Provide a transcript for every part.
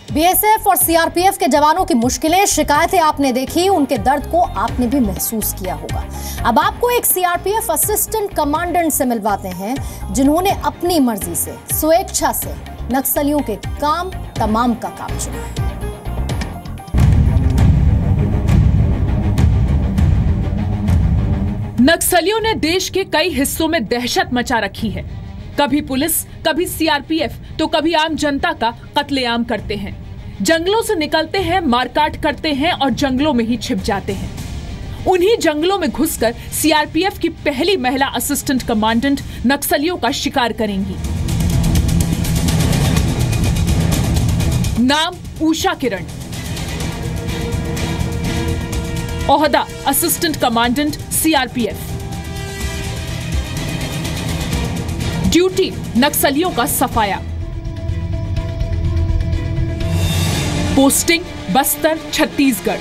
BSF और CRPF के जवानों की मुश्किलें, शिकायतें आपने देखी, उनके दर्द को आपने भी महसूस किया होगा। अब आपको एक सीआरपीएफ असिस्टेंट कमांडेंट से मिलवाते हैं जिन्होंने अपनी मर्जी से, स्वेच्छा से नक्सलियों के काम तमाम का काम चुना है। नक्सलियों ने देश के कई हिस्सों में दहशत मचा रखी है। कभी पुलिस, कभी सीआरपीएफ तो कभी आम जनता का कत्लेआम करते हैं। जंगलों से निकलते हैं, मारकाट करते हैं और जंगलों में ही छिप जाते हैं। उन्हीं जंगलों में घुसकर सीआरपीएफ की पहली महिला असिस्टेंट कमांडेंट नक्सलियों का शिकार करेंगी। नाम उषा किरण, ओहदा असिस्टेंट कमांडेंट सीआरपीएफ, ड्यूटी नक्सलियों का सफाया, पोस्टिंग बस्तर छत्तीसगढ़।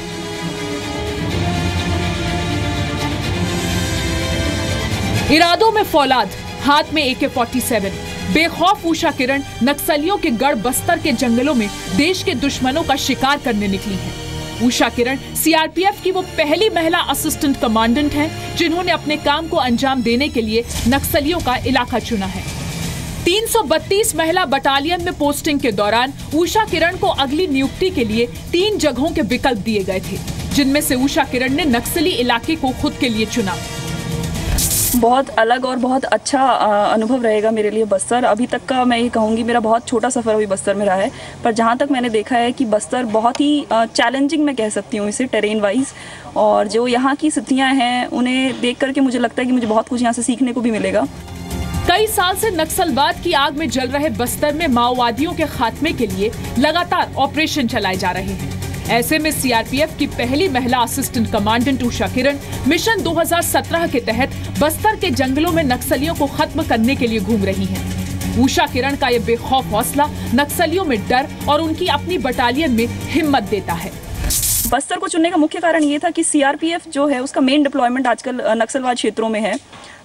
इरादों में फौलाद, हाथ में AK-47, बेखौफ उषा किरण नक्सलियों के गढ़ बस्तर के जंगलों में देश के दुश्मनों का शिकार करने निकली हैं। उषा किरण सीआरपीएफ की वो पहली महिला असिस्टेंट कमांडेंट हैं जिन्होंने अपने काम को अंजाम देने के लिए नक्सलियों का इलाका चुना है। 332 महिला बटालियन में पोस्टिंग के दौरान उषा किरण को अगली नियुक्ति के लिए 3 जगहों के विकल्प दिए गए थे, जिनमें से उषा किरण ने नक्सली इलाके को खुद के लिए चुना। बहुत अलग और बहुत अच्छा अनुभव रहेगा मेरे लिए बस्तर। अभी तक का मैं ये कहूँगी मेरा बहुत छोटा सफ़र अभी बस्तर में रहा है, पर जहाँ तक मैंने देखा है कि बस्तर बहुत ही चैलेंजिंग मैं कह सकती हूँ इसे, टेरेन वाइज। और जो यहाँ की स्थितियाँ हैं उन्हें देख करके मुझे लगता है कि मुझे बहुत कुछ यहाँ से सीखने को भी मिलेगा। कई साल से नक्सलवाद की आग में जल रहे बस्तर में माओवादियों के खात्मे के लिए लगातार ऑपरेशन चलाए जा रहे हैं। ऐसे में सीआरपीएफ की पहली महिला assistant commandant Usha Kiran mission 2017 के तहत बस्तर के जंगलों में नक्सलियों को खत्म करने के लिए घूम रही हैं। उषा किरण का ये बेखौफ हौसला नक्सलियों में डर और उनकी अपनी बटालियन में हिम्मत देता है। बस्तर को चुनने का मुख्य कारण ये था कि सीआरपीएफ जो है उसका मेन डिप्लॉयमेंट आजकल नक्सलवाद क्षेत्रों में है,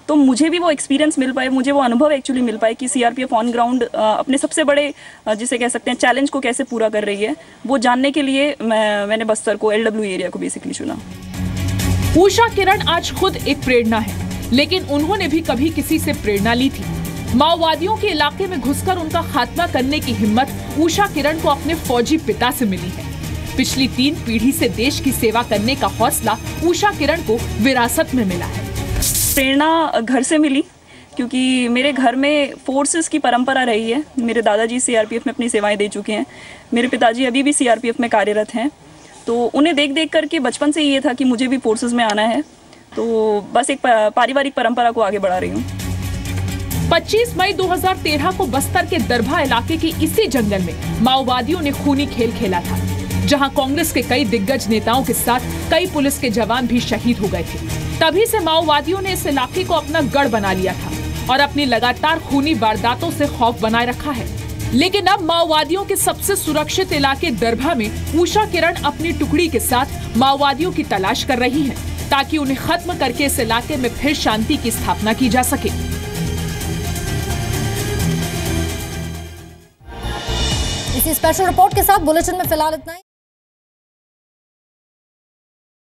तो मुझे भी वो एक्सपीरियंस मिल पाए, मुझे वो अनुभव एक्चुअली मिल पाए कि सीआरपीएफ ऑन ग्राउंड अपने सबसे बड़े जिसे कह सकते हैं चैलेंज को कैसे पूरा कर रही है, वो जानने के लिए मैंने बस्तर को, LW एरिया को बेसिकली चुना। उषा किरण आज खुद एक प्रेरणा है, लेकिन उन्होंने भी कभी किसी से प्रेरणा ली थी। माओवादियों के इलाके में घुसकर उनका खात्मा करने की हिम्मत उषा किरण को अपने फौजी पिता से मिली है। पिछली 3 पीढ़ी से देश की सेवा करने का हौसला उषा किरण को विरासत में मिला है। प्रेरणा घर से मिली, क्योंकि मेरे घर में फोर्सेस की परंपरा रही है। मेरे दादाजी सीआरपीएफ में अपनी सेवाएं दे चुके हैं, मेरे पिताजी अभी भी सीआरपीएफ में कार्यरत हैं, तो उन्हें देख देख करके बचपन से ये था कि मुझे भी फोर्सेस में आना है, तो बस एक पारिवारिक परंपरा को आगे बढ़ा रही हूँ। 25 मई 2013 को बस्तर के दरभा इलाके के इसी जंगल में माओवादियों ने खूनी खेल खेला था, जहां कांग्रेस के कई दिग्गज नेताओं के साथ कई पुलिस के जवान भी शहीद हो गए थे। तभी से माओवादियों ने इस इलाके को अपना गढ़ बना लिया था और अपनी लगातार खूनी वारदातों से खौफ बनाए रखा है। लेकिन अब माओवादियों के सबसे सुरक्षित इलाके दरभा में उषा किरण अपनी टुकड़ी के साथ माओवादियों की तलाश कर रही हैं, ताकि उन्हें खत्म करके इस इलाके में फिर शांति की स्थापना की जा सके। इसी स्पेशल रिपोर्ट के साथ बुलेटिन में फिलहाल इतना ही।